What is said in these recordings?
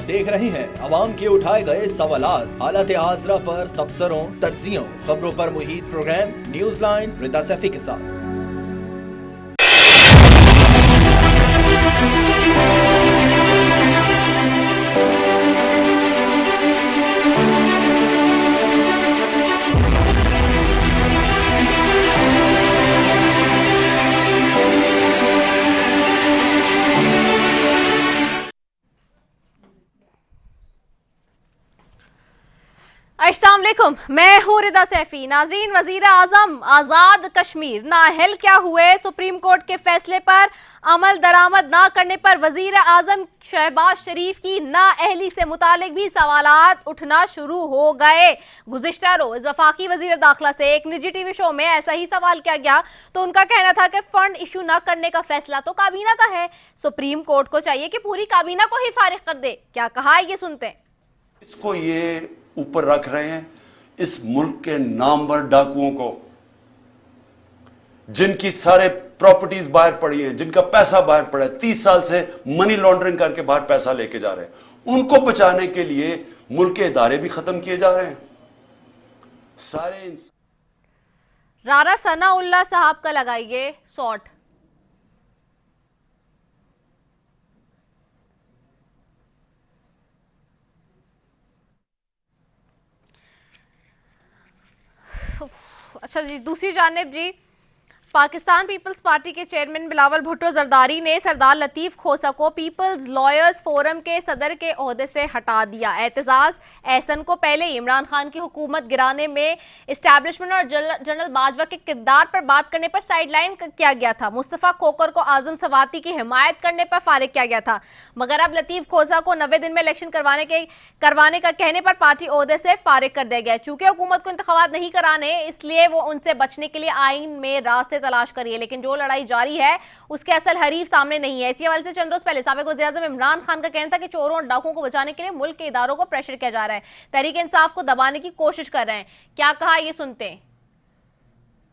देख रहे हैं अवाम के उठाए गए सवालात, हालत हाजरा पर तबसरों, तज्जियों, खबरों पर मुहित program news line Rita Saifi के साथ। अस्सलाम वालेकुम, मैं हूँ रिदा सैफी। नाजरीन, वजीर आजम आजाद कश्मीर नाअहल क्या हुए? सुप्रीम कोर्ट के फैसले पर अमल दरामद ना करने पर वजीर आजम शहबाज शरीफ की नाअहली से मुतालिक भी सवालात उठना शुरू हो गए। गुज़िश्ता रोज वफाकी वजीर दाखिला से एक निजी टीवी शो में ऐसा ही सवाल किया गया तो उनका कहना था कि फंड इशू ना करने का फैसला तो काबीना का है, सुप्रीम कोर्ट को चाहिए कि पूरी काबीना को ही फारिग कर दे। क्या कहा, ये सुनते हैं। इसको ये ऊपर रख रहे हैं इस मुल्क के नामवर डाकुओं को, जिनकी सारे प्रॉपर्टीज बाहर पड़ी हैं, जिनका पैसा बाहर पड़ा है, 30 साल से मनी लॉन्ड्रिंग करके बाहर पैसा लेके जा रहे हैं। उनको बचाने के लिए मुल्क के इदारे भी खत्म किए जा रहे हैं। सारे रारा सनाउल्लाह साहब का लगाइए शॉट। अच्छा जी, दूसरी जानिब जी, पाकिस्तान पीपल्स पार्टी के चेयरमैन बिलावल भुट्टो जरदारी ने सरदार लतीफ खोसा को पीपल्स लॉयर्स फोरम के सदर के ओहदे से हटा दिया। एतजाज एहसन को पहले इमरान खान की हुकूमत गिराने में इस्टेब्लिशमेंट और जनरल बाजवा के किरदार पर बात करने पर साइडलाइन किया गया था। मुस्तफ़ा खोकर को आजम सवाती की हिमायत करने पर फारिग किया गया था, मगर अब लतीफ खोसा को 90 दिन में इलेक्शन करवाने का कहने पर पार्टी ओहदे से फारिग कर दिया गया। चूंकि हुकूमत को इंतखाबात नहीं कराने, इसलिए वो उनसे बचने के लिए आइन में रास्ते तलाश करिए, लेकिन जो लड़ाई जारी है उसके असल हरीफ सामने नहीं है। इसी हवाले से चंद रोज पहले साबिक वज़ीर-ए-आज़म इमरान खान का कहना था कि चोरों और डाकुओं को बचाने के लिए मुल्क के इदारों को प्रेशर किया जा रहा है, तहरीक इंसाफ को दबाने की कोशिश कर रहे हैं। क्या कहा, ये सुनते हैं।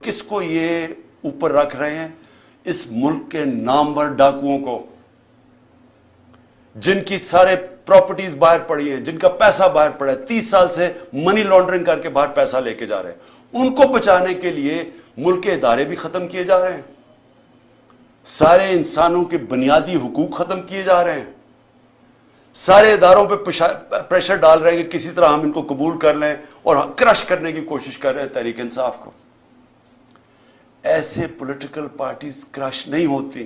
किसको ये ऊपर रख रहे हैं इस मुल्क के नामवर डाकुओं को, जिनकी सारे प्रॉपर्टीज बाहर पड़ी हैं, जिनका पैसा बाहर पड़ा है, 30 साल से मनी लॉन्ड्रिंग करके बाहर पैसा लेके जा रहे हैं। उनको बचाने के लिए मुल्क के इदारे भी खत्म किए जा रहे हैं। सारे इंसानों के बुनियादी हुकूक खत्म किए जा रहे हैं। सारे इदारों पे प्रेशर डाल रहे हैं कि किसी तरह हम इनको कबूल कर लें और क्रश करने की कोशिश कर रहे हैं तहरीक इंसाफ को। ऐसे पॉलिटिकल पार्टीज क्रश नहीं होती।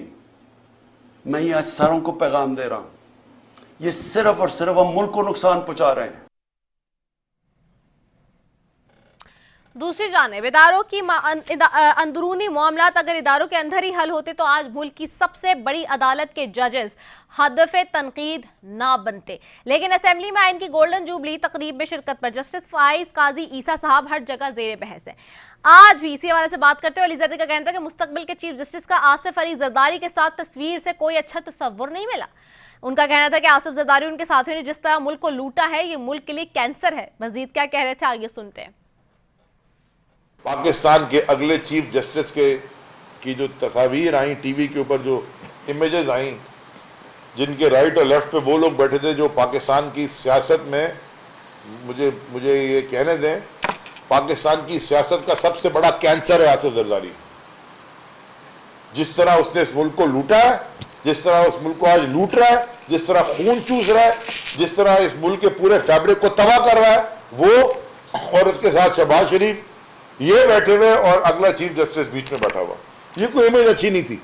मैं ये आज सारों को पैगाम दे रहा हूं, ये सिर्फ और सिर्फ हम मुल्क को नुकसान पहुंचा रहे हैं। दूसरी जानिब इदारों की अंदरूनी मामलात अगर इदारों के अंदर ही हल होते तो आज मुल्क की सबसे बड़ी अदालत के जजेस हदफ तनकीद ना बनते। लेकिन असेंबली में आइन की गोल्डन जुबली तकरीब में शिरकत पर जस्टिस फाइज काजी ईसा साहब हर जगह जेर बहस है। आज भी इसी हवाले से बात करते हुए अली ज़रदारी का कहना था कि मुस्तकबिल के चीफ जस्टिस का आसिफ अली जरदारी के साथ तस्वीर से कोई अच्छा तस्वुर नहीं मिला। उनका कहना था कि आसिफ जरदारी उनके साथियों ने जिस तरह मुल्क को लूटा है, ये मुल्क के लिए कैंसर है। मजीद क्या कह रहे थे, आगे सुनते हैं। पाकिस्तान के अगले चीफ जस्टिस की जो तस्वीर आई टीवी के ऊपर, जो इमेजेस आई, जिनके राइट और लेफ्ट पे वो लोग बैठे थे जो पाकिस्तान की सियासत में, मुझे ये कहने दें, पाकिस्तान की सियासत का सबसे बड़ा कैंसर है आसिफ जरदारी। जिस तरह उसने इस मुल्क को लूटा है, जिस तरह उस मुल्क को आज लूट रहा है, जिस तरह खून चूस रहा है, जिस तरह इस मुल्क के पूरे फैब्रिक को तबाह कर रहा है, वो और उसके साथ शहबाज शरीफ ये बैठे हुए और अगला चीफ जस्टिस बीच में बैठा हुआ, ये कोई इमेज अच्छी नहीं थी।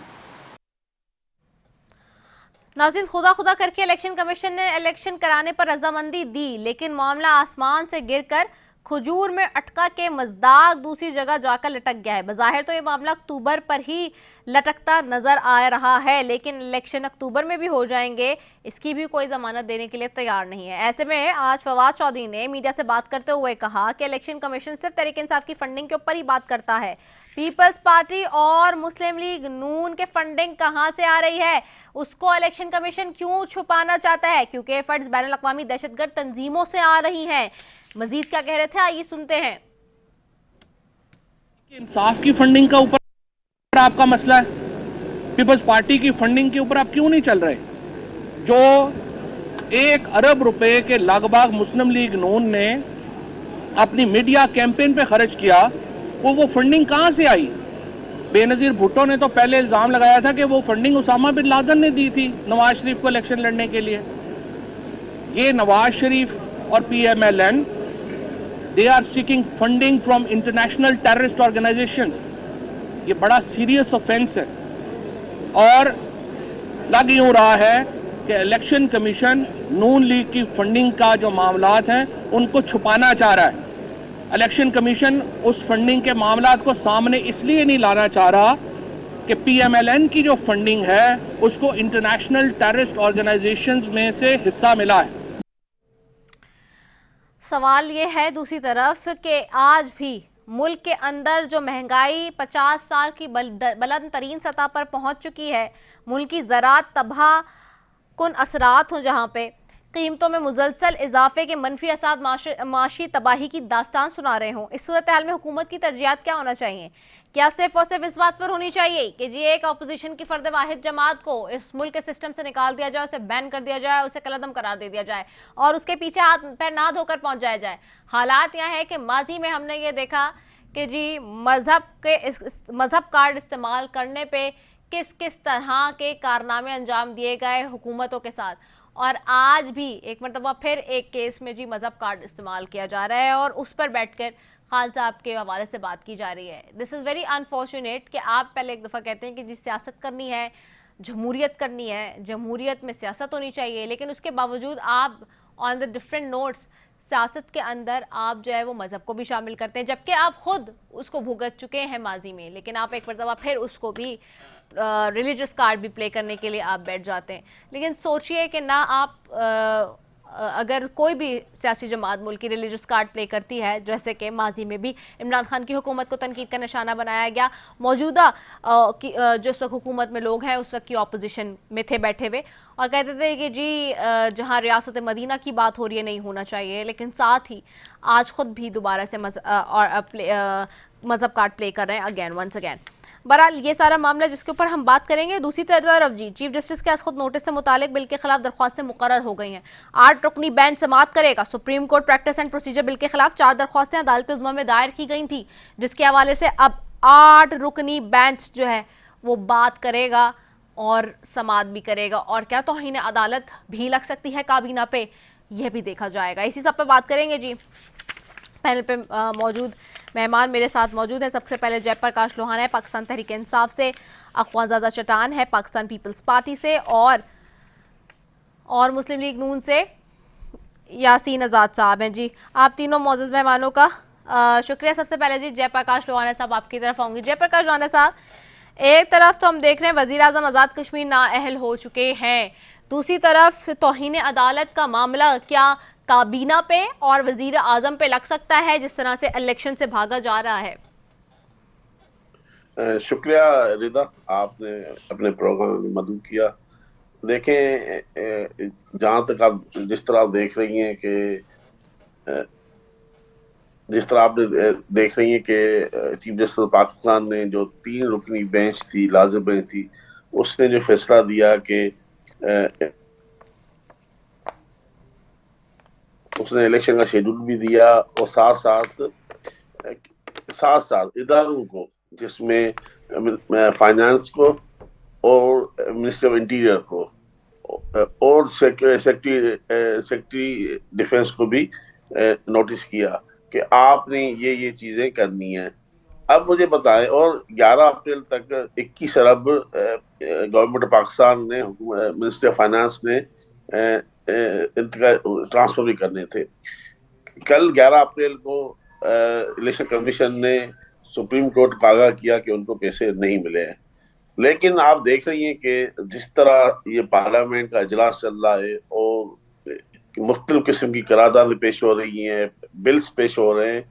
नाज़रीन, खुदा करके इलेक्शन कमीशन ने इलेक्शन कराने पर रजामंदी दी, लेकिन मामला आसमान से गिरकर खजूर में अटका के मजदाक दूसरी जगह जाकर लटक गया है। बज़ाहिर तो ये मामला अक्टूबर पर ही लटकता नजर आ रहा है, लेकिन इलेक्शन अक्टूबर में भी हो जाएंगे, इसकी भी कोई जमानत देने के लिए तैयार नहीं है। ऐसे में आज फवाद चौधरी ने मीडिया से बात करते हुए कहा कि इलेक्शन कमीशन सिर्फ तहरीक इंसाफ की फंडिंग के ऊपर ही बात करता है। पीपल्स पार्टी और मुस्लिम लीग नून के फंडिंग कहाँ से आ रही है, उसको इलेक्शन कमीशन क्यों छुपाना चाहता है? क्योंकि फंड्स बैनुल अक़वामी दहशतगर्द तंजीमों से आ रही हैं। मजीद क्या कह रहे थे, आइए सुनते हैं। इंसाफ की फंडिंग का ऊपर आपका मसला है, पीपल्स पार्टी की फंडिंग के ऊपर आप क्यों नहीं चल रहे? जो 1 अरब रुपए के लगभग मुस्लिम लीग नून ने अपनी मीडिया कैंपेन पे खर्च किया, वो फंडिंग कहां से आई? बेनजीर भुट्टो ने तो पहले इल्जाम लगाया था कि वो फंडिंग उसामा बिन लादेन ने दी थी नवाज शरीफ को इलेक्शन लड़ने के लिए। ये नवाज शरीफ और PMLN, they are seeking funding from international terrorist organisations. ये बड़ा सीरियस ऑफेंस है और लग यूं रहा है कि इलेक्शन कमीशन नून लीग की फंडिंग का जो मामलात हैं उनको छुपाना चाह रहा है। इलेक्शन कमीशन उस फंडिंग के मामलात को सामने इसलिए नहीं लाना चाह रहा कि PMLN की जो फंडिंग है उसको इंटरनेशनल टेररिस्ट ऑर्गेनाइजेशंस में से हिस्सा मिला है। सवाल ये है दूसरी तरफ कि आज भी मुल्क के अंदर जो महंगाई 50 साल की बुलंद तरीन सतह पर पहुंच चुकी है, मुल्क की ज़राअत तबाह कुन असरात हों, जहाँ पे कीमतों में मुसलसल इजाफे के मनफी असरात माशी तबाही की दास्तान सुना रहे हों, इस सूरत हाल में हुकूमत की तरजीहात क्या होना चाहिए? क्या सिर्फ और सिर्फ इस बात पर होनी चाहिए कि जी एक अपोजिशन की फर्द वाहिद जमात को इस मुल्क के सिस्टम से निकाल दिया जाए, उसे बैन कर दिया जाए, उसे कलअदम करार दे दिया जाए और उसके पीछे हाथ पैर ना धोकर पहुंच जाया जाए? हालात यह है कि माजी में हमने ये देखा कि जी मजहब कार्ड इस्तेमाल करने पे किस किस तरह के कारनामे अंजाम दिए गए हुकूमतों के साथ, और आज भी एक मरतबा फिर एक केस में जी मजहब कार्ड इस्तेमाल किया जा रहा है और उस पर बैठकर खान साहब के हवाले से बात की जा रही है। दिस इज़ वेरी अनफॉर्चुनेट कि आप पहले एक दफ़ा कहते हैं कि जी सियासत करनी है, जमहूरियत करनी है, जमहूरियत में सियासत होनी चाहिए, लेकिन उसके बावजूद आप ऑन द डिफरेंट नोट्स सियासत के अंदर आप जो है वो मज़हब को भी शामिल करते हैं, जबकि आप खुद उसको भुगत चुके हैं माजी में, लेकिन आप एक मरतबा फिर उसको भी रिलीजियस कार्ड भी प्ले करने के लिए आप बैठ जाते हैं। लेकिन सोचिए कि ना आप अगर कोई भी सियासी जमात मुल्क की रिलीजियस कार्ड प्ले करती है, जैसे कि माजी में भी इमरान खान की हुकूमत को तनकीद का निशाना बनाया गया, मौजूदा जो उस वक्त हुकूमत में लोग हैं उस वक्त की अपोजिशन में थे बैठे हुए और कहते थे कि जी जहाँ रियासत मदीना की बात हो रही है नहीं होना चाहिए, लेकिन साथ ही आज ख़ुद भी दोबारा से मज़हब कार्ड प्ले कर रहे हैं अगेन वंस अगेन। बहरहाल ये सारा मामला जिसके ऊपर हम बात करेंगे। दूसरी तरफ जी चीफ जस्टिस के पास खुद नोटिस से मुतालिक बिल के खिलाफ दरख्वास्तें मुकर्रर हो गई हैं। 8 रुकनी बेंच समाअत करेगा। Supreme court practice and procedure bill के खिलाफ 4 दरख्वास्तें अदालत उज़्मा में दायर की गई थी, जिसके हवाले से अब 8 रुकनी बेंच जो है वो बात करेगा और समाअत भी करेगा, और क्या तौहीन अदालत भी लग सकती है काबीना पे, यह भी देखा जाएगा। इसी सब पे बात करेंगे जी। पैनल पे मौजूद मेहमान मेरे साथ मौजूद है। सबसे पहले जयप्रकाश लोहाना है पाकिस्तान तहरीक इंसाफ से, अख्वाज़ादा चटान है पाकिस्तान पीपल्स पार्टी से, और मुस्लिम लीग नून से यासीन आज़ाद साहब हैं। जी आप तीनों मौजूद मेहमानों का शुक्रिया। सबसे पहले जी जयप्रकाश लोहाना साहब आपकी तरफ आऊँगी। जयप्रकाश लोहाना साहब, एक तरफ तो हम देख रहे हैं वज़ीर आज़म आज़ाद कश्मीर नाअहल हो चुके हैं, दूसरी तरफ तौहीन अदालत का मामला क्या काबीना पे और वजीर आजम पे लग सकता है जिस तरह से इलेक्शन से भागा जा रहा है? शुक्रिया रिदा, आपने अपने प्रोग्राम में मदद किया। देखें, जहाँ तक आप जिस तरह आप देख रही हैं कि चीफ जस्टिस पाकिस्तान ने जो 3 रुकनी बेंच थी, लाजिम बेंच थी, उसने जो फैसला दिया कि उसने इलेक्शन का शेड्यूल भी दिया और साथ साथ इदारों को, जिसमें फाइनेंस को और मिनिस्ट्री ऑफ इंटीरियर को और सेक्रेटरी डिफेंस को भी नोटिस किया कि आपने ये चीजें करनी है। अब मुझे बताएं, और 11 अप्रैल तक 21 अरब गवर्नमेंट ऑफ पाकिस्तान ने, मिनिस्ट्री ऑफ फाइनेंस ने ट्रांसफर भी करने थे। कल 11 अप्रैल को इलेक्शन कमीशन ने सुप्रीम कोर्ट को आगाह किया कि उनको पैसे नहीं मिले हैं, लेकिन आप देख रही हैं कि जिस तरह ये पार्लियामेंट का इजलास चल रहा है और मुख्तलिफ किस्म की करारदादें पेश हो रही हैं, बिल्स पेश हो रहे हैं,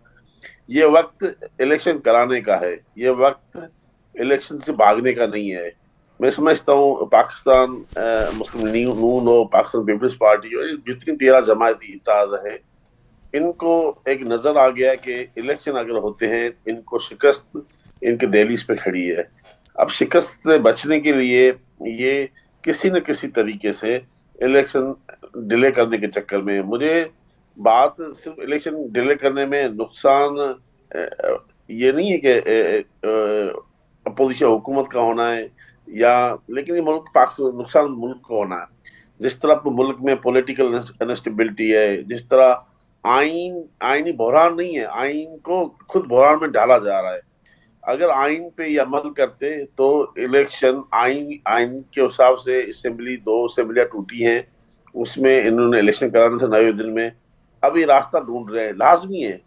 ये वक्त इलेक्शन कराने का है, ये वक्त इलेक्शन से भागने का नहीं है। मैं समझता हूँ पाकिस्तान मुस्लिम लीग नून हो, पाकिस्तान पीपल्स पार्टी हो, जितनी 13 जमाती इत्तेहाद है, इनको एक नजर आ गया कि इलेक्शन अगर होते हैं इनको शिकस्त इनके दहलीज पे खड़ी है। अब शिकस्त से बचने के लिए ये किसी न किसी तरीके से इलेक्शन डिले करने के चक्कर में। मुझे बात सिर्फ इलेक्शन डिले करने में नुकसान ये नहीं है कि अपोजिशन हुकूमत का होना है या, लेकिन ये मुल्क नुकसान मुल्क को होना है। जिस तरह मुल्क में पॉलिटिकल अनस्टेबिलिटी है, जिस तरह आईनी बहरान नहीं है, आइन को खुद बहरान में डाला जा रहा है। अगर आइन पे ये अमल करते तो इलेक्शन आइन के हिसाब से दो असेंबलियां टूटी हैं, उसमें इन्होंने इलेक्शन कराना था 9 दिन में। अब ये रास्ता ढूंढ रहे हैं, लाजमी है।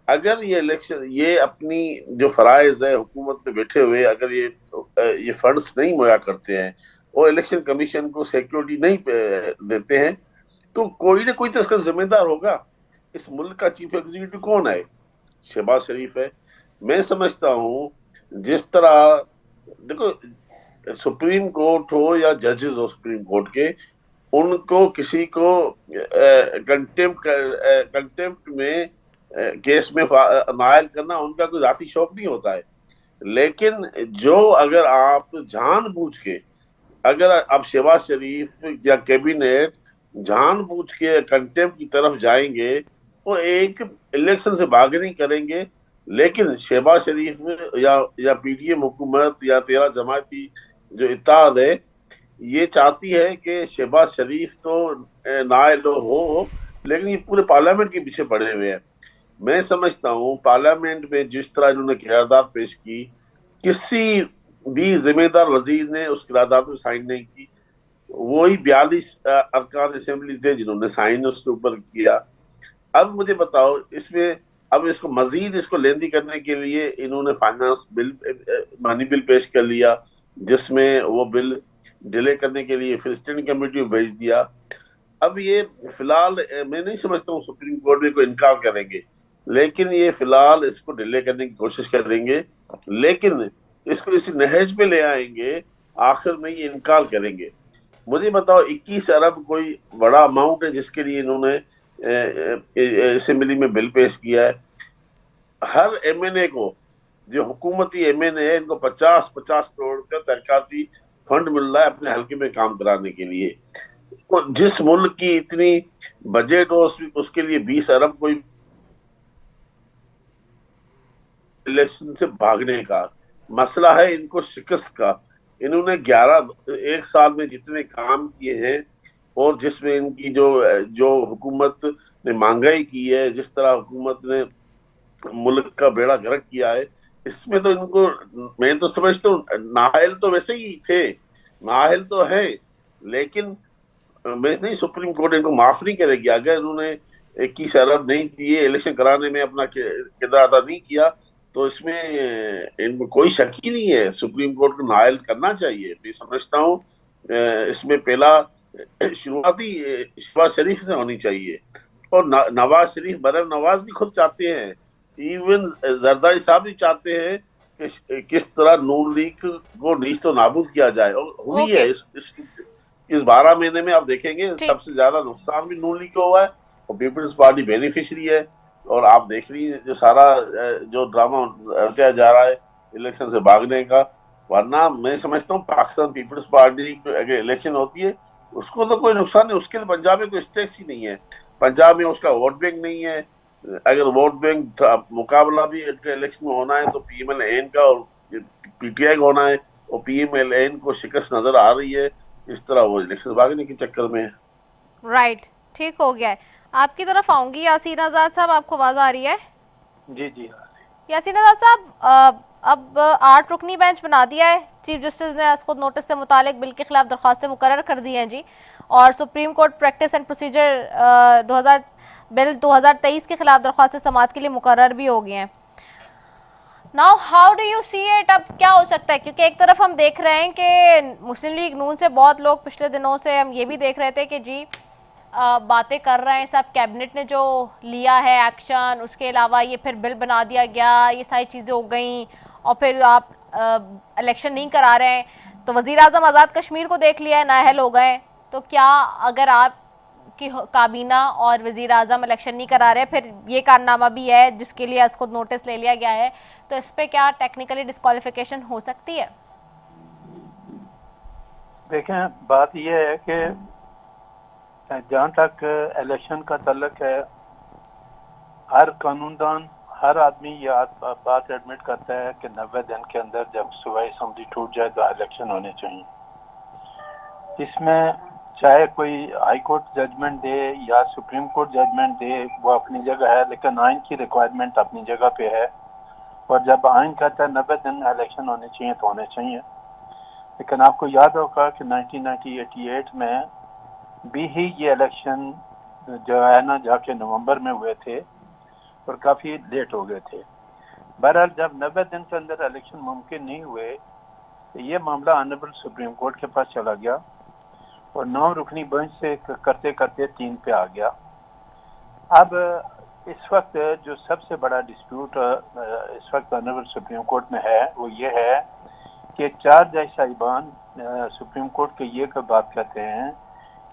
अगर ये इलेक्शन, ये अपनी जो फराइज है हुकूमत में बैठे हुए, अगर ये फंड्स नहीं मुहैया करते हैं और इलेक्शन कमीशन को सिक्योरिटी नहीं देते हैं, तो कोई ना कोई तो इसका जिम्मेदार होगा। इस मुल्क का चीफ एग्जीक्यूटिव कौन है? शहबाज शरीफ है। मैं समझता हूं जिस तरह, देखो सुप्रीम कोर्ट हो या जजेस हो सुप्रीम कोर्ट के, उनको किसी को कंटेम्प्ट में केस में नायल करना उनका कोई जाती शौक नहीं होता है। लेकिन जो अगर आप जानबूझ के, अगर अब शहबाज शरीफ या कैबिनेट जानबूझ के कंटेम्प्ट की तरफ जाएंगे, वो एक इलेक्शन से बार्गेनिंग करेंगे। लेकिन शहबाज शरीफ या पीटीएम हुकूमत या 13 जमाती जो इत्तेहाद है, ये चाहती है कि शहबाज शरीफ तो नायल हो, लेकिन ये पूरे पार्लियामेंट के पीछे पड़े हुए हैं। मैं समझता हूँ पार्लियामेंट में जिस तरह इन्होंने करारदाद पेश की, किसी भी जिम्मेदार वजीर ने उस करारदाद में साइन नहीं की। वही 42 अरकान असेंबली थे जिन्होंने साइन उसके ऊपर किया। अब मुझे बताओ, इसमें अब इसको मजीद लेंदी करने के लिए इन्होंने फाइनेंस बिल, मनी बिल पेश कर लिया, जिसमें वो बिल डिले करने के लिए फिर स्टैंडिंग कमेटी में भेज दिया। अब ये फिलहाल मैं नहीं समझता हूँ सुप्रीम कोर्ट में कोई इनकार करेंगे, लेकिन ये फिलहाल इसको डिले करने की कोशिश करेंगे, लेकिन इसको इसी नहज पे ले आएंगे, आखिर में ये इनकार करेंगे। मुझे बताओ 21 अरब कोई बड़ा अमाउंट है जिसके लिए इन्होंने असेंबली में बिल पेश किया है? हर एमएनए को, जो हुकूमती एमएनए है, इनको 50-50 करोड़ का तरक्याती फंड मिल रहा है अपने हल्के में काम कराने के लिए। तो जिस मुल्क की इतनी बजट हो, उसके लिए 20 अरब कोई इलेक्शन से भागने का मसला है, इनको शिकस्त का। इन्होंने एक साल में जितने काम किए हैं और जिसमें इनकी जो हुकूमत ने महंगाई की है, जिस तरह हुकूमत ने मुल्क का बेड़ा गर्क किया है, इसमें तो इनको, मैं तो समझता हूँ नाअहल तो वैसे ही थे, नाअहल तो है, लेकिन मैं नहीं, सुप्रीम कोर्ट इनको माफ नहीं करेगी। अगर इन्होंने 21 अरब नहीं दिए, इलेक्शन कराने में अपना किरदार अदा नहीं किया, तो इसमें इनको कोई शक ही नहीं है, सुप्रीम कोर्ट को नाअहल करना चाहिए। मैं समझता हूँ इसमें पहला शुरुआती शहबाज शरीफ से होनी चाहिए, और नवाज शरीफ, मरहम नवाज भी खुद चाहते हैं, इवन जरदारी साहब भी चाहते हैं कि किस तरह नून लीग को नीच तो नाबूद किया जाए, और हुई है। इस 12 महीने में आप देखेंगे सबसे ज्यादा नुकसान भी नून लीग को हुआ है, और पीपल्स पार्टी बेनिफिशियरी है। और आप देख रही है जो सारा जो ड्रामा रचा जा रहा है इलेक्शन से भागने का। वरना मैं समझता हूँ पाकिस्तान पीपल्स पार्टी अगर इलेक्शन होती है, उसको तो कोई नुकसान नहीं, उसके लिए पंजाब में कोई स्टेक्स ही नहीं है। पंजाब में उसका वोट बैंक नहीं है। अगर वोट बैंक मुकाबला भी इलेक्शन में होना है तो पीएमएल-एन का और पीटीआई का होना है, और पीएमएल-एन को शिकस्त नजर आ रही है। इस तरह वो इलेक्शन भागने के चक्कर में है। राइट, ठीक हो गया है। आपकी तरफ आऊंगी यासीन आजाद साहब, आपको आवाज आ रही है? जी जी। यासीन आजाद साहब, अब 8 रुकनी बेंच बना दिया है चीफ जस्टिस ने, इसको नोटिस से मुतालिक बिल के खिलाफ दरख्वास्तें मुकर्रर कर दी हैं जी, और supreme court practice and procedure bill 2023 के खिलाफ दरख्वास्तें समाअत के लिए मुकर्रर भी हो गई हैं। Now how do you see it? अब क्या हो सकता है? क्योंकि एक तरफ हम देख रहे हैं कि मुस्लिम लीग नून से बहुत लोग पिछले दिनों से हम ये भी देख रहे थे कि जी बातें कर रहे हैं सब, कैबिनेट ने जो लिया है एक्शन, उसके अलावा ये फिर बिल बना दिया गया, ये सारी चीज़ें हो गई, और फिर आप इलेक्शन नहीं करा रहे हैं, तो वज़ीर आज़म आज़ाद कश्मीर को देख लिया है, नाअहल हो गए। तो क्या अगर आप की काबीना और वज़ीर आज़म इलेक्शन नहीं करा रहे, फिर ये कारनामा भी है जिसके लिए इसको नोटिस ले लिया गया है, तो इस पर क्या टेक्निकली डिस्क्वालिफिकेशन हो सकती है? देखें, बात यह है कि जहाँ तक इलेक्शन का तल्लक है, हर कानूनदान, हर आदमी ये बात एडमिट करता है कि 90 दिन के अंदर जब सूबाई असम्बली टूट जाए तो इलेक्शन होने चाहिए। इसमें चाहे कोई हाई कोर्ट जजमेंट दे या सुप्रीम कोर्ट जजमेंट दे, वो अपनी जगह है, लेकिन आइन की रिक्वायरमेंट अपनी जगह पे है। और जब आइन कहता है 90 दिन इलेक्शन होने चाहिए तो होने चाहिए। लेकिन आपको याद होगा कि 1988 में भी ही ये इलेक्शन जो है ना जाके नवंबर में हुए थे और काफ़ी लेट हो गए थे। बहरहाल जब 90 दिन के अंदर इलेक्शन मुमकिन नहीं हुए तो ये मामला ऑनरेबल सुप्रीम कोर्ट के पास चला गया और 9 रुकनी बेंच से करते करते 3 पे आ गया। अब इस वक्त जो सबसे बड़ा डिस्प्यूट इस वक्त ऑनरेबल सुप्रीम कोर्ट में है वो ये है कि 4 जज साहिबान सुप्रीम कोर्ट के ये बात कहते हैं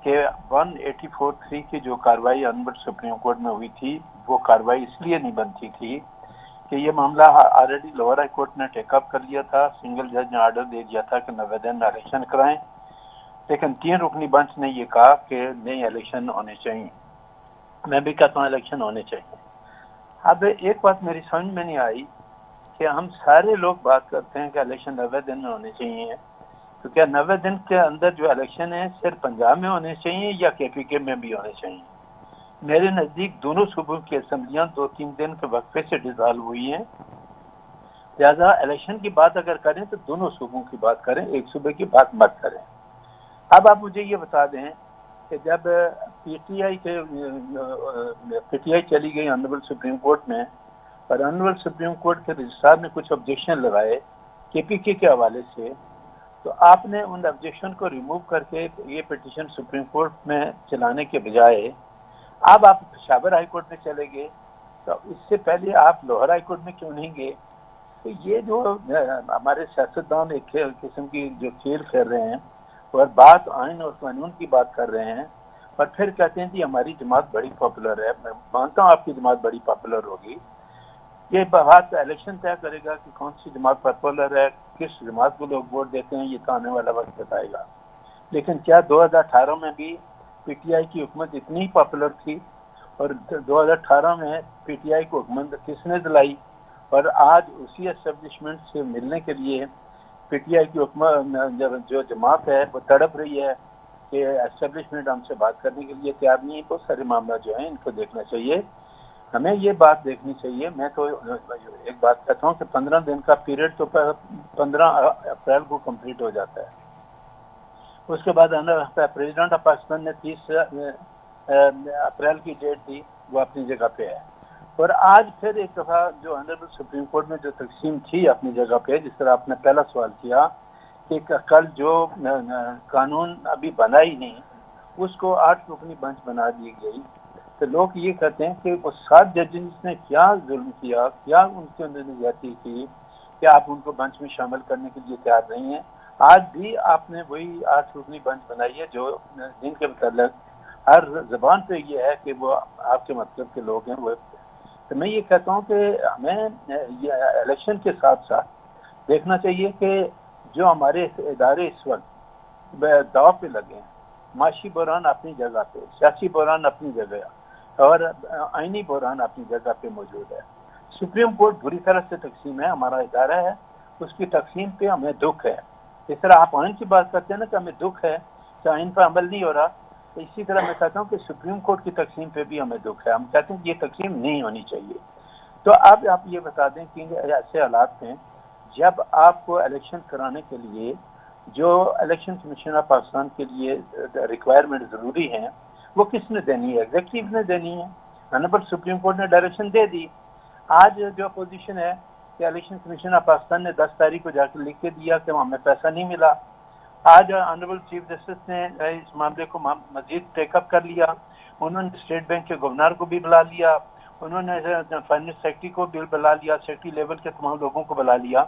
कि 184(3) की जो कार्रवाई ऑनरेबल सुप्रीम कोर्ट में हुई थी वो कार्रवाई इसलिए नहीं बनती थी कि ये मामला ऑलरेडी लोअर हाई कोर्ट ने टेकअप कर लिया था। सिंगल जज ने ऑर्डर दे दिया था कि 90 दिन इलेक्शन कराएं, लेकिन 3 रुकनी बेंच ने ये कहा कि नहीं, इलेक्शन होने चाहिए। मैं भी कहता हूँ इलेक्शन होने चाहिए। अब एक बात मेरी समझ में नहीं आई कि हम सारे लोग बात करते हैं कि इलेक्शन 90 दिन में होने चाहिए, तो क्या 90 दिन के अंदर जो इलेक्शन है सिर्फ पंजाब में होने चाहिए या KPK में भी होने चाहिए? मेरे नज़दीक दोनों सूबों की असम्बलियाँ 2-3 दिन के वक्फे से डिसॉल्व हुई हैं। लिहाजा इलेक्शन की बात अगर करें तो दोनों सूबों की बात करें, एक सूबे की बात मत करें। अब आप मुझे ये बता दें कि जब PTI चली गई ऑनरेबल सुप्रीम कोर्ट में और ऑनरेबल सुप्रीम कोर्ट के रजिस्ट्रार ने कुछ ऑब्जेक्शन लगाए KPK के हवाले से, तो आपने उन ऑब्जेक्शन को रिमूव करके ये पिटीशन सुप्रीम कोर्ट में चलाने के बजाय अब आप पेशावर हाई कोर्ट में चले गए। तो इससे पहले आप लोअर हाई कोर्ट में क्यों नहीं गए? तो ये जो हमारे सियासतदान एक किस्म की जो खेल खेल रहे हैं और बात आइन और कानून की बात कर रहे हैं और फिर कहते हैं कि हमारी जमात बड़ी पॉपुलर है। मैं मानता हूँ आपकी जमात बड़ी पॉपुलर होगी, ये बात इलेक्शन तय करेगा कि कौन सी जमात पॉपुलर है, किस जमात को लोग वोट देते हैं, ये तो आने वाला वक्त बताएगा। लेकिन क्या 2018 में भी PTI की हुकूमत इतनी पॉपुलर थी? और 2018 में PTI को हुकूमत किसने दिलाई? और आज उसी एस्टेब्लिशमेंट से मिलने के लिए PTI की हुकूमत जो जमात है वो तड़प रही है कि एस्टेब्लिशमेंट हमसे बात करने के लिए तैयार नहीं है। बहुत सारे मामला जो है इनको देखना चाहिए, हमें ये बात देखनी चाहिए। मैं तो एक बात कहता हूँ कि 15 दिन का पीरियड तो 15 अप्रैल को कंप्लीट हो जाता है। उसके बाद प्रेसिडेंट ऑफ पाकिस्तान ने 30 अप्रैल की डेट दी, वो अपनी जगह पे है। और आज फिर एक दफ़ा जो ऑनरेबल सुप्रीम कोर्ट में जो तकसीम थी अपनी जगह पे, जिस तरह आपने पहला सवाल किया कि कल जो कानून अभी बना ही नहीं उसको 8 रुकनी बेंच बना दी गई, तो लोग ये कहते हैं कि वो 7 जजेस ने क्या जुल्म किया, क्या उनके अंदर ज्यादती की कि आप उनको बेंच में शामिल करने के लिए तैयार नहीं है। आज भी आपने वही 8 रुकनी बेंच बनाई है जो जिनके मतलब हर जबान पे ये है कि वो आपके मतलब के लोग हैं। वो तो मैं ये कहता हूँ कि हमें ये इलेक्शन के साथ साथ देखना चाहिए कि जो हमारे इदारे इस वक्त दाव पे लगे हैं, माशी बहरान अपनी जगह पे, सियासी बहरान अपनी जगह और आइनी बहरान अपनी जगह पे मौजूद है। सुप्रीम कोर्ट बुरी तरह से तकसीम है, हमारा इदारा है, उसकी तकसीम पे हमें दुख है। इस तरह आप आइन की बात करते हैं ना कि हमें दुख है कि आइन पर अमल नहीं हो रहा, तो इसी तरह मैं कहता हूँ कि सुप्रीम कोर्ट की तकसीम पे भी हमें दुख है। हम कहते हैं कि ये तकसीम नहीं होनी चाहिए। तो अब आप ये बता दें कि ऐसे हालात में जब आपको इलेक्शन कराने के लिए जो इलेक्शन कमीशन ऑफ पाकिस्तान के लिए रिक्वायरमेंट ज़रूरी हैं वो किसने देनी है? एग्जीक्यूटिव ने देनी है। ऑनरेबल सुप्रीम कोर्ट ने डायरेक्शन दे दी। आज जो अपोजिशन है कि इलेक्शन कमीशन ऑफ पाकिस्तान ने 10 तारीख को जाकर लिख के दिया कि हमें पैसा नहीं मिला। आज ऑनरेबल चीफ जस्टिस ने इस मामले को मजीद टेकअप कर लिया। उन्होंने स्टेट बैंक के गवर्नर को भी बुला लिया, उन्होंने फाइनेंस सेक्रेटरी को भी बुला लिया, सेक्रेटरी लेवल के तमाम लोगों को बुला लिया।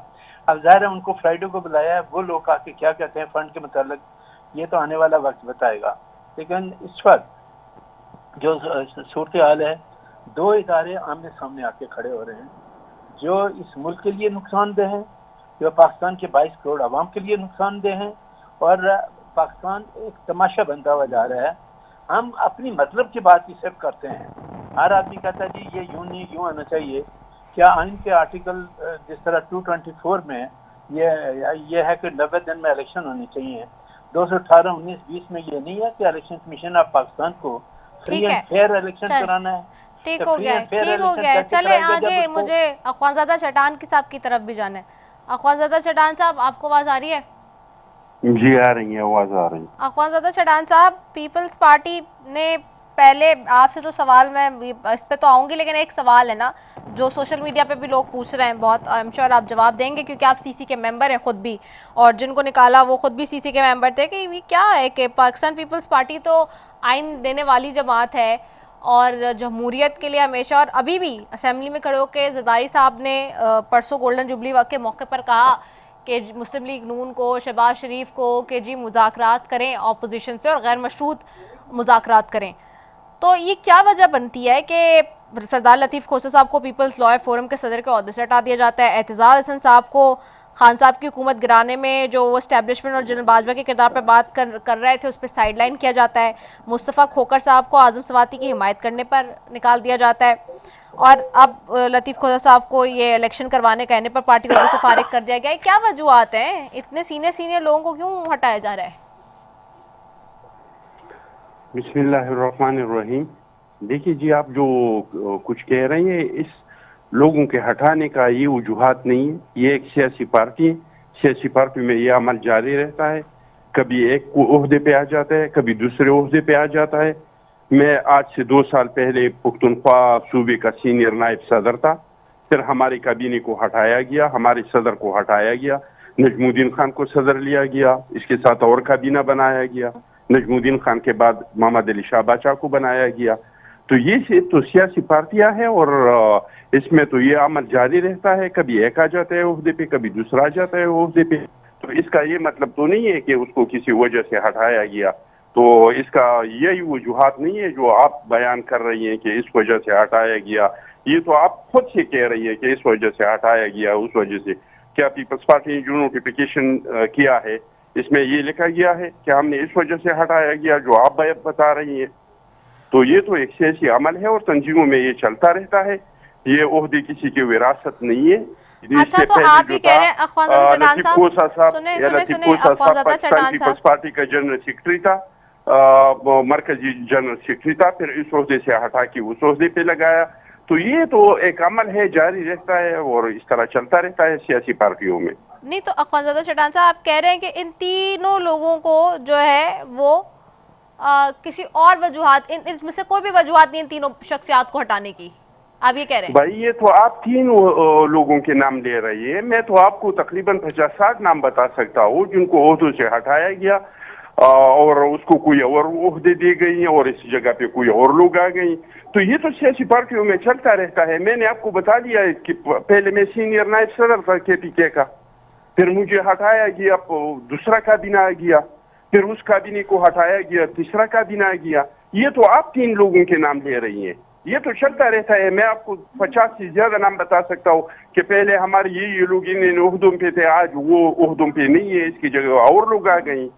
अब ज़ाहिर है उनको फ्राइडे को बुलाया है, वो लोग आके क्या कहते हैं फंड के मतलब ये तो आने वाला वक्त बताएगा। लेकिन इस वक्त जो सूरत हाल है, 2 इदारे आमने सामने आके खड़े हो रहे हैं जो इस मुल्क के लिए नुकसानदेह हैं, जो पाकिस्तान के 22 करोड़ आवाम के लिए नुकसानदेह हैं और पाकिस्तान एक तमाशा बनता हुआ जा रहा है। हम अपनी मतलब की बात ही सिर्फ करते हैं। हर आदमी कहता है जी ये यूं नहीं यूं होना चाहिए। क्या आइन के आर्टिकल जिस तरह 224 में ये है कि 90 दिन में इलेक्शन होने चाहिए, 218, 19, 20 में ये नहीं है कि इलेक्शन कमीशन ऑफ पाकिस्तान को फ्री ठीक एंड है, फेयर इलेक्शन चल कराना है। ठीक तो हो फ्री गया है, एंड फेयर ठीक हो इलेक्शन गया है। कैसे चले कराएगा जब आगे, उसको मुझे अख्वानज़ादा चट्टान की साहब की तरफ भी जाना है। अख्वानज़ादा चट्टान साहब, आपको आवाज़ आ रही है? जी आ रही है, आवाज आ रही है। अख्वानज़ादा चट्टान साहब, पीपल्स पार्टी ने पहले आपसे तो सवाल, मैं इस पे तो आऊँगी, लेकिन एक सवाल है ना जो सोशल मीडिया पे भी लोग पूछ रहे हैं बहुत, आई एम श्योर आप जवाब देंगे क्योंकि आप सीसी के मेंबर हैं खुद भी, और जिनको निकाला वो खुद भी सीसी के मेंबर थे, कि ये क्या है कि पाकिस्तान पीपल्स पार्टी तो आइन देने वाली जमात है और जमहूरियत के लिए हमेशा, और अभी भी असेंबली में खड़े होकर ज़रदारी साहब ने परसों गोल्डन जुबली के मौके पर कहा कि मुस्लिम लीग नून को, शहबाज शरीफ को, कि जी मुज़ाकरात करें अपोजिशन से और गैर मशरूत मुज़ाकरात करें। तो ये क्या वजह बनती है कि सरदार लतीफ़ खोसा साहब को पीपल्स लॉयर फोरम के सदर के ओहदे से हटा दिया जाता है, एतज़ाज़ हसन साहब को खान साहब की हुकूमत गिराने में जो वो इस्टेब्लिशमेंट और जनरल बाजवा के किरदार पर बात कर रहे थे उस पर साइड लाइन किया जाता है, मुस्तफ़ा खोकर साहब को आज़म सवाती की हिमायत करने पर निकाल दिया जाता है, और अब लतीफ़ खोसा साहब को ये इलेक्शन करवाने कहने पर पार्टी ओहदे से फारिग कर दिया गया है। क्या वजूहत हैं? इतने सीनियर लोगों को क्यों हटाया जा रहा है? बिस्मिल्लाहिर्रहमानिर्रहीम। देखिए जी, आप जो कुछ कह रहे हैं, इस लोगों के हटाने का ये वजूहात नहीं है। ये एक सियासी पार्टी है, सियासी पार्टी में ये अमल जारी रहता है। कभी एक ओहदे पे आ जाता है, कभी दूसरे ओहदे पे आ जाता है। मैं आज से 2 साल पहले पुख्तनख्वा सूबे का सीनियर नायब सदर था, फिर हमारे काबीने को हटाया गया, हमारे सदर को हटाया गया, नजमुद्दीन खान को सदर लिया गया, इसके साथ और काबीना बनाया गया, नजमुद्दीन खान के बाद मोहम्मद अली शाह बादशाह को बनाया गया। तो ये तो सियासी पार्टियां हैं और इसमें तो ये अमल जारी रहता है। कभी एक आ जाता है ओहदे पे, कभी दूसरा आ जाता है ओहदे पे। तो इसका ये मतलब तो नहीं है कि उसको किसी वजह से हटाया गया। तो इसका यही वजूहात नहीं है जो आप बयान कर रही हैं कि इस वजह से हटाया गया। ये तो आप खुद से कह रही है कि इस वजह से हटाया गया, उस वजह से। क्या पीपल्स पार्टी ने जो नोटिफिकेशन किया है इसमें ये लिखा गया है कि हमने इस वजह से हटाया गया जो आप बता रही हैं? तो ये तो एक सियासी अमल है और तंजीमों में ये चलता रहता है। ये ओहदे किसी की विरासत नहीं है। अच्छा, तो आप ये कह रहे हैं अख्वानज़ादा चट्टान साहब, सुने अख्वानज़ादा चट्टान साहब, पार्टी का जनरल सेक्रेटरी था, मरकजी जनरल सेक्रेटरी था, फिर इस ओहदे से हटा के उस ओहदे पे लगाया। तो ये तो एक अमल है, जारी रहता है और इस तरह चलता रहता है सियासी पार्टियों में। नहीं तो अख्वानज़ादा चट्टान साहब, आप कह रहे हैं कि इन तीनों लोगों को जो है वो किसी और वजूहात, इनमें से कोई भी वजूहात नहीं इन तीनों शख्सियात को हटाने की, आप ये कह रहे हैं? भाई ये तो आप 3 लोगों के नाम ले रही है। मैं तो आपको तकरीबन 50-60 नाम बता सकता हूँ जिनको ओहदों से हटाया गया और उसको कोई और ओहदे दी गई और इस जगह पे कोई और लोग आ गई। तो ये तो सियासी पार्टियों में चलता रहता है। मैंने आपको बता दिया है कि पहले मैं सीनियर नायब सदर था KPK का, फिर मुझे हटाया गया, दूसरा काबीना आ गया, फिर उस काबीने को हटाया गया, तीसरा काबीना आ गया। ये तो आप 3 लोगों के नाम ले रही हैं। ये तो चलता रहता है। मैं आपको 50 से ज्यादा नाम बता सकता हूँ कि पहले हमारे ये लोग इन ओहदों पे थे, आज वो ओहदों पे नहीं है, इसकी जगह और लोग आ गए।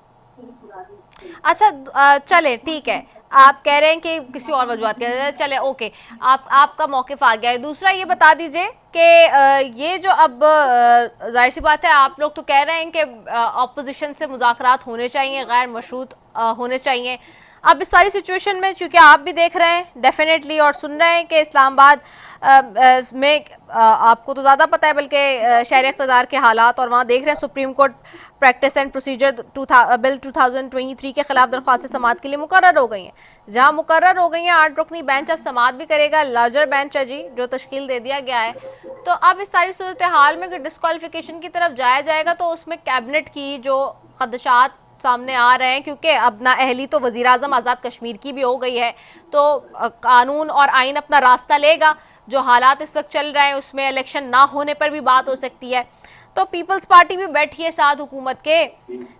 अच्छा चले ठीक है, आप कह रहे हैं कि किसी और वजूहत कह रहे हैं, चले ओके, आपका मौक़िफ़ आ गया है। दूसरा ये बता दीजिए कि ये जो अब जाहिर सी बात है आप लोग तो कह रहे हैं कि अपोजिशन से मुज़ाकरात होने चाहिए, गैर मशरूत होने चाहिए। अब इस सारी सिचुएशन में चूँकि आप भी देख रहे हैं डेफिनेटली और सुन रहे हैं कि इस्लामाबाद में आपको तो ज़्यादा पता है बल्कि शहर इक़्तिदार के हालात, और वहाँ देख रहे हैं supreme court practice and procedure bill 2023 के खिलाफ दरख्वास्त समाअत के लिए मुकर्रर हो गई हैं। जहाँ मुकर्रर हो गई हैं 8 रुकनी बेंच अब समाअत भी करेगा, लार्जर बेंच है जी जो तश्कील दे दिया गया है। तो अब इस सारी सूरत हाल में अगर डिस्क्वालिफिकेशन की तरफ जाया जाएगा तो उसमें कैबिनेट की जो खदशात सामने आ रहे हैं, क्योंकि अब ना अहली तो वज़ीर आज़म आज़ाद कश्मीर की भी हो गई है, तो कानून और आइन अपना रास्ता लेगा। जो हालात इस वक्त चल रहे हैं उसमें इलेक्शन ना होने पर भी बात हो सकती है। तो पीपल्स पार्टी भी बैठी है साथ हुकूमत के,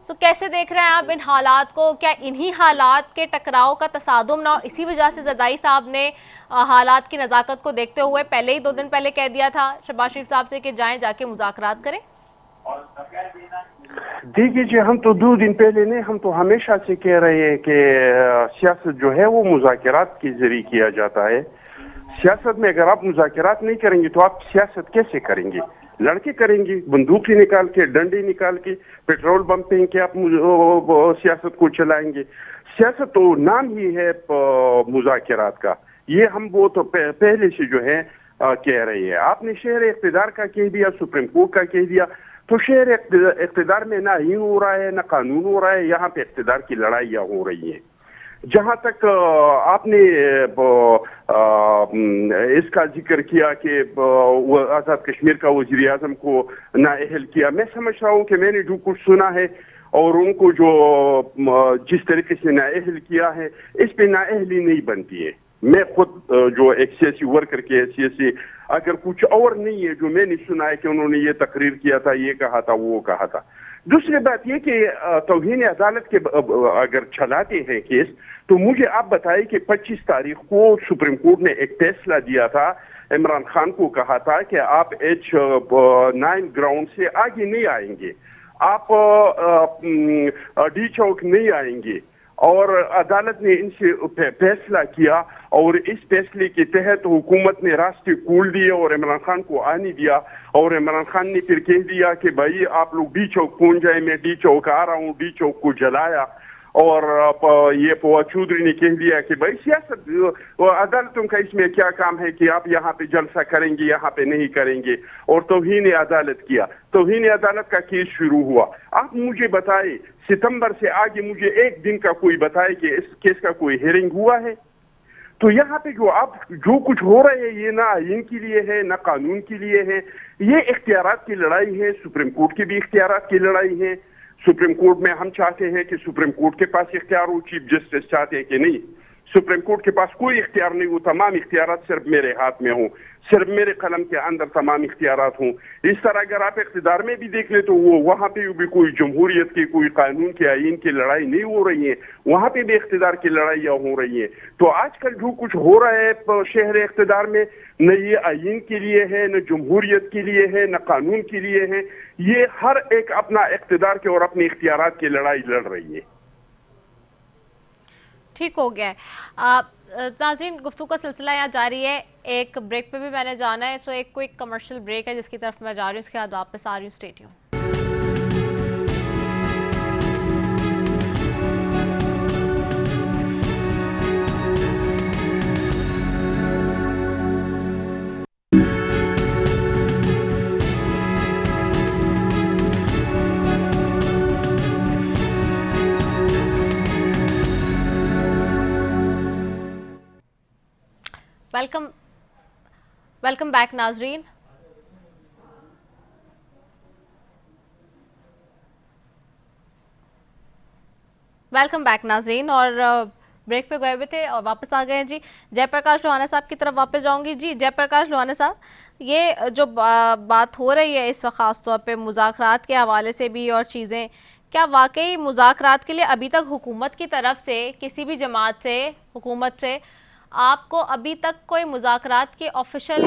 तो कैसे देख रहे हैं आप इन हालात को? क्या इन्हीं हालात के टकराव का तसादुम ना, इसी वजह से ज़रदारी साहब ने हालात की नज़ाकत को देखते हुए पहले ही 2 दिन पहले कह दिया था शहबाज शरीफ साहब से कि जाएँ जाके मुज़ाकरात करें? देखिए जी, हम तो 2 दिन पहले नहीं, हम तो हमेशा से कह रहे हैं कि सियासत जो है वो मुज़ाकरात के जरिए किया जाता है। सियासत में अगर आप मुज़ाकरात नहीं करेंगे तो आप सियासत कैसे करेंगे? लड़के करेंगे, बंदूकें निकाल के, डंडे निकाल के, पेट्रोल बम फेंक के आप सियासत को चलाएंगे? सियासत तो नाम ही है मुज़ाकरात का। ये हम वो तो पहले से जो है कह रहे हैं। आपने शहर इक़्तिदार का कह दिया, सुप्रीम कोर्ट का कह दिया, तो शहर इक़्तिदार में ना आईन हो रहा है ना कानून हो रहा है, यहाँ पे इक़्तिदार की लड़ाइयाँ हो रही हैं। जहां तक आपने इसका जिक्र किया कि आजाद कश्मीर का वजीर आजम को नाअहल किया, मैं समझ रहा हूं कि मैंने जो कुछ सुना है और उनको जो जिस तरीके से नाअहल किया है, इस पे नाअहली नहीं बनती है। मैं खुद जो एक सियासी वर्कर के हैसियत से, अगर कुछ और नहीं है जो मैंने सुना है कि उन्होंने ये तकरीर किया था, ये कहा था, वो कहा था। दूसरी बात ये कि तौहीन अदालत के अगर चलाते हैं केस, तो मुझे आप बताइए कि 25 तारीख को सुप्रीम कोर्ट ने एक फैसला दिया था, इमरान खान को कहा था कि आप H9 ग्राउंड से आगे नहीं आएंगे, आप डी चौक नहीं आएंगे, और अदालत ने इनसे फैसला किया और इस फैसले के तहत हुकूमत ने रास्ते खोल दिए और इमरान खान को आने दिया। और इमरान खान ने फिर कह दिया कि भाई आप लोग डी चौक पहुंच जाए, मैं डी चौक आ रहा हूँ, डी चौक को जलाया। और ये फवाद चौधरी ने कह दिया कि भाई सियासत अदालतों का इसमें क्या काम है कि आप यहाँ पे जलसा करेंगे, यहाँ पे नहीं करेंगे, और तौहीन अदालत किया। तौहीन अदालत का केस शुरू हुआ। आप मुझे बताए सितंबर से आगे मुझे एक दिन का कोई बताए कि इस केस का कोई हियरिंग हुआ है? तो यहाँ पे जो कुछ हो रहा है, ये ना आईन के लिए है ना कानून के लिए है, ये इख्तियारात की लड़ाई है। सुप्रीम कोर्ट की भी इख्तियारात की लड़ाई है। सुप्रीम कोर्ट में हम चाहते हैं कि सुप्रीम कोर्ट के पास इख्तियार हो, चीफ जस्टिस चाहते हैं कि नहीं सुप्रीम कोर्ट के पास कोई इख्तियार नहीं हो, तमाम इख्तियारात सिर्फ मेरे हाथ में हो, सिर्फ मेरे कलम के अंदर तमाम इख्तियारात हों। इस तरह अगर आप इख्तिदार में भी देख ले तो वो वहाँ पे भी कोई जमहूरियत की, कोई कानून के, आईन की लड़ाई नहीं हो रही है, वहाँ पे भी इख्तिदार की लड़ाइयाँ हो रही हैं। तो आजकल जो कुछ हो रहा है शहर इख्तिदार में, न ये आईन के लिए है, न जमहूरियत के लिए है, न कानून के लिए है, ये हर एक अपना इख्तिदार के और अपने इख्तियारात की लड़ाई लड़ रही है। ठीक हो गया है। नाज़रीन, गुफ्तगू का सिलसिला यहाँ जारी है। एक ब्रेक पे भी मैंने जाना है, सो एक क्विक कमर्शियल ब्रेक है जिसकी तरफ मैं जा रही हूँ, उसके बाद वापस आ रही हूँ। Stay tuned. वेलकम बैक नाजरीन। वेलकम बैक नाजरीन, और ब्रेक पे गए हुए थे और वापस आ गए हैं जी। जयप्रकाश लोहाना साहब की तरफ वापस जाऊंगी। जी जयप्रकाश लोहाना साहब, ये जो बात हो रही है इस वक्त ख़ास तौर पे मुज़ाकरात के हवाले से भी और चीज़ें, क्या वाकई मुज़ाकरात के लिए अभी तक हुकूमत की तरफ से, किसी भी जमात से, हुकूमत से आपको अभी तक कोई मुज़ाकरात के ऑफिशियल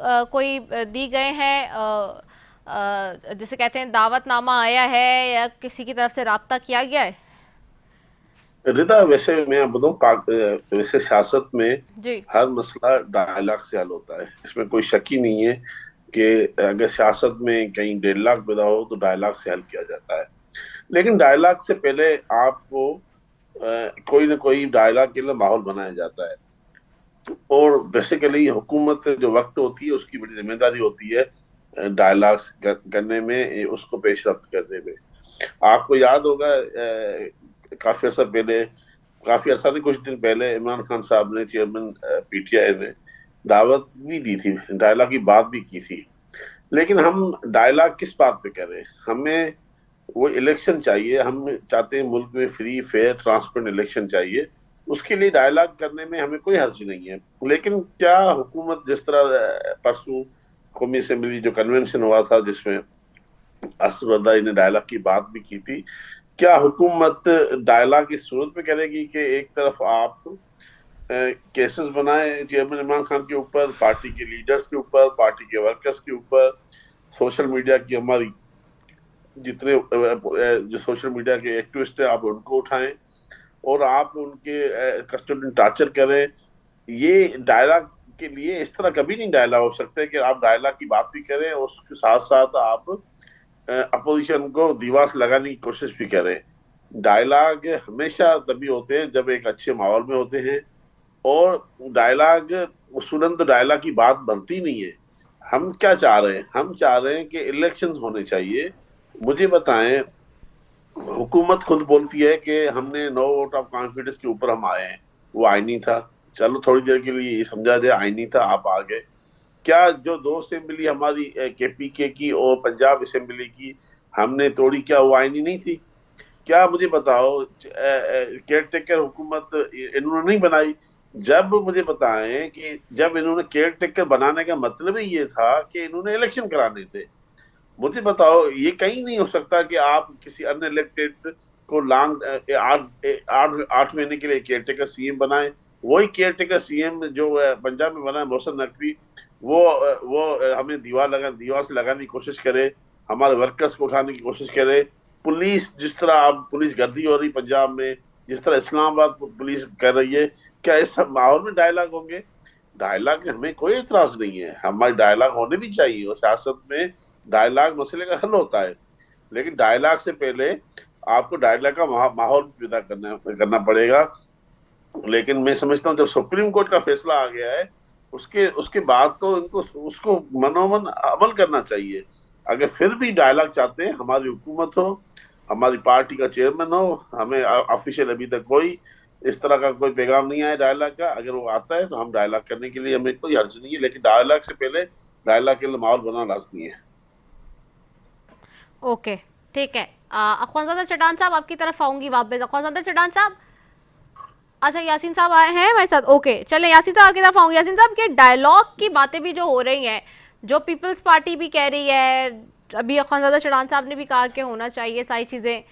कोई दी गए हैं, जिसे कहते हैं दावतनामा आया है या किसी की तरफ से राब्ता किया गया है? रिदा, वैसे मैं बताऊं, वैसे सियासत में हर मसला डायलॉग से हल होता है, इसमें कोई शक ही नहीं है कि अगर सियासत में कहीं डेडलॉक पैदा हो तो डायलॉग से हल किया जाता है। लेकिन डायलॉग से पहले आपको कोई ना कोई डायलॉग के लिए माहौल बनाया जाता है, और बेसिकली हुकूमत जो वक्त होती है उसकी बड़ी जिम्मेदारी होती है डायलॉग्स करने में, उसको पेशरफ्त करने में। आपको याद होगा काफी अर्सा नहीं, कुछ दिन पहले इमरान खान साहब ने, चेयरमैन पीटीआई ने दावत भी दी थी, डायलॉग की बात भी की थी। लेकिन हम डायलॉग किस बात पे कर रहे हैं? हमें वो इलेक्शन चाहिए, हम चाहते हैं मुल्क में फ्री फेयर ट्रांसपेरेंट इलेक्शन चाहिए, उसके लिए डायलॉग करने में हमें कोई हर्ज नहीं है। लेकिन क्या हुकूमत, जिस तरह परसों कौमी असेंबली जो कन्वेंशन हुआ था जिसमें असद जरदारी ने डायलॉग की बात भी की थी, क्या हुकूमत डायलॉग की सूरत में करेगी कि एक तरफ आप केसेस बनाए चेयरमैन इमरान खान के ऊपर, पार्टी के लीडर्स के ऊपर, पार्टी के वर्कर्स के ऊपर, सोशल मीडिया की हमारी जितने जो सोशल मीडिया के एक्टिविस्ट हैं आप उनको उठाएं और आप उनके कस्टोडियन टार्चर करें। ये डायलॉग के लिए इस तरह कभी नहीं डायलॉग हो सकता है कि आप डायलॉग की बात भी करें और उसके साथ साथ आप अपोजिशन को दीवार से लगाने की कोशिश भी करें। डायलॉग हमेशा तभी होते हैं जब एक अच्छे माहौल में होते हैं, और डायलॉग तुरंत डायलॉग की बात बनती नहीं है। हम क्या चाह रहे हैं? हम चाह रहे हैं कि इलेक्शंस होने चाहिए। मुझे बताएं, हुकूमत खुद बोलती है कि हमने नो वोट ऑफ कॉन्फिडेंस के ऊपर हम आए हैं, वो आईनी था। चलो थोड़ी देर के लिए ये समझा जाए आईनी था, आप आ गए। क्या जो 2 असेंबली हमारी केपीके की और पंजाब असेंबली की हमने तोड़ी, क्या वो आईनी नहीं थी? क्या मुझे बताओ, केयर टेकर हुकूमत इन्होंने नहीं बनाई? जब मुझे बताएं कि जब इन्होंने केयर टेकर बनाने का मतलब ही ये था कि इन्होंने इलेक्शन कराने थे। मुझे बताओ, ये कहीं नहीं हो सकता कि आप किसी अन्य इलेक्टेड को लॉन्ग 8 महीने के लिए केयर टेकर सीएम बनाए। वही केयर टेकर सीएम जो पंजाब में बना है मोहसिन नकवी, वो हमें दीवार से लगाने की कोशिश करे, हमारे वर्कर्स को उठाने की कोशिश करे। पुलिस जिस तरह अब पुलिस गर्दी हो रही पंजाब में, जिस तरह इस्लामाबाद पुलिस कर रही है, क्या इस सब माहौल में डायलॉग होंगे? डायलॉग में हमें कोई इतराज नहीं है, हमारे डायलॉग होने भी चाहिए और सियासत में डायलॉग मसले का हल होता है। लेकिन डायलॉग से पहले आपको डायलॉग का माहौल पैदा करना पड़ेगा। लेकिन मैं समझता हूँ जब सुप्रीम कोर्ट का फैसला आ गया है, उसके बाद तो इनको उसको मनोमन अमल करना चाहिए। अगर फिर भी डायलॉग चाहते हैं, हमारी हुकूमत हो, हमारी पार्टी का चेयरमैन हो, हमें ऑफिशियल अभी तक कोई इस तरह का कोई पैगाम नहीं आया डायलॉग का। अगर वो आता है तो हम डायलॉग करने के लिए हमें कोई हर्ज नहीं है, लेकिन डायलॉग से पहले डायलॉग के लिए माहौल बनाना लाजमी है। ओके, ठीक है। अख्वानज़ादा चटान साहब आपकी तरफ आऊंगी वापस। अख्वानज़ादा चटान साहब, अच्छा यासीन साहब आए हैं हमारे साथ। ओके, चले यासीन साहब आपकी तरफ आऊंगी। यासीन साहब के डायलॉग की बातें भी जो हो रही हैं, जो पीपल्स पार्टी भी कह रही है, अभी अख्वानज़ादा चटान साहब ने भी कहा कि होना चाहिए सारी चीज़ें।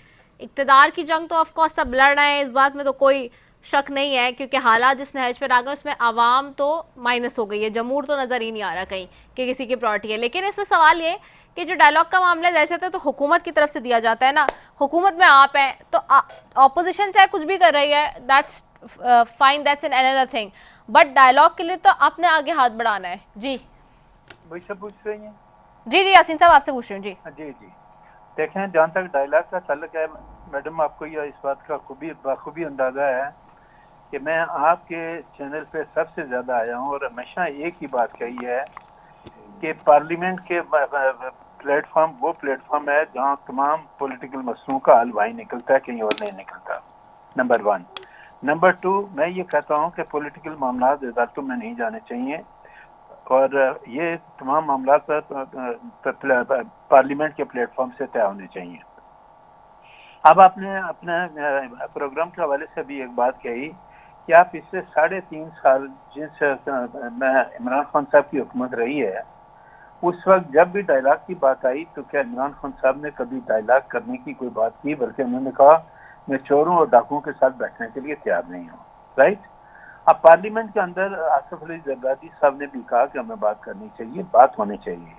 इक़्तिदार की जंग तो ऑफकोर्स सब लड़ रहे हैं, इस बात में तो कोई शक नहीं है, क्योंकि हालात जिस नहज पर आ गए उसमें आवाम तो माइनस हो गई है, जमहूर तो नज़र ही नहीं आ रहा कहीं कि किसी की प्रायोरिटी है। लेकिन इसमें सवाल ये कि जो डायलॉग का मामला है, जैसे तो हुकूमत की तरफ से दिया जाता है ना, हुकूमत में आप हैं तो ऑपोजिशन चाहे कुछ भी कर रही है, that's fine, that's an another thing, but dialogue के लिए तो आपने आगे हाथ बढ़ाना है। जी वही सब पूछ रही हैं? जी यासीन साहब आपसे पूछ रही हूँ। जी जी देखें, जहाँ तक डायलॉग का ताल्लुक है मैडम, आपको यह इस बात का बखूबी अंदाजा है कि मैं आपके चैनल पे सबसे ज़्यादा आया हूँ और हमेशा एक ही बात कही है कि पार्लियामेंट के प्लेटफॉर्म वो प्लेटफॉर्म है जहाँ तमाम पॉलिटिकल मसलों का हल वहीं निकलता है, कहीं और नहीं निकलता। नंबर 1। नंबर 2, मैं ये कहता हूँ कि पॉलिटिकल मामला अदालतों में नहीं जाने चाहिए और ये तमाम मामला पार्लियामेंट के प्लेटफॉर्म से तय होने चाहिए। अब आपने अपने प्रोग्राम के हवाले से भी एक बात कही कि आप पिछले 3.5 साल जिस इमरान खान साहब की हुकूमत रही है, उस वक्त जब भी डायलॉग की बात आई तो क्या इमरान खान साहब ने कभी डायलॉग करने की कोई बात की? बल्कि उन्होंने कहा मैं चोरों और डाकुओं के साथ बैठने के लिए तैयार नहीं हूँ। राइट। अब पार्लियामेंट के अंदर आसिफ अली जरदारी साहब ने भी कहा कि हमें बात करनी चाहिए, बात होनी चाहिए,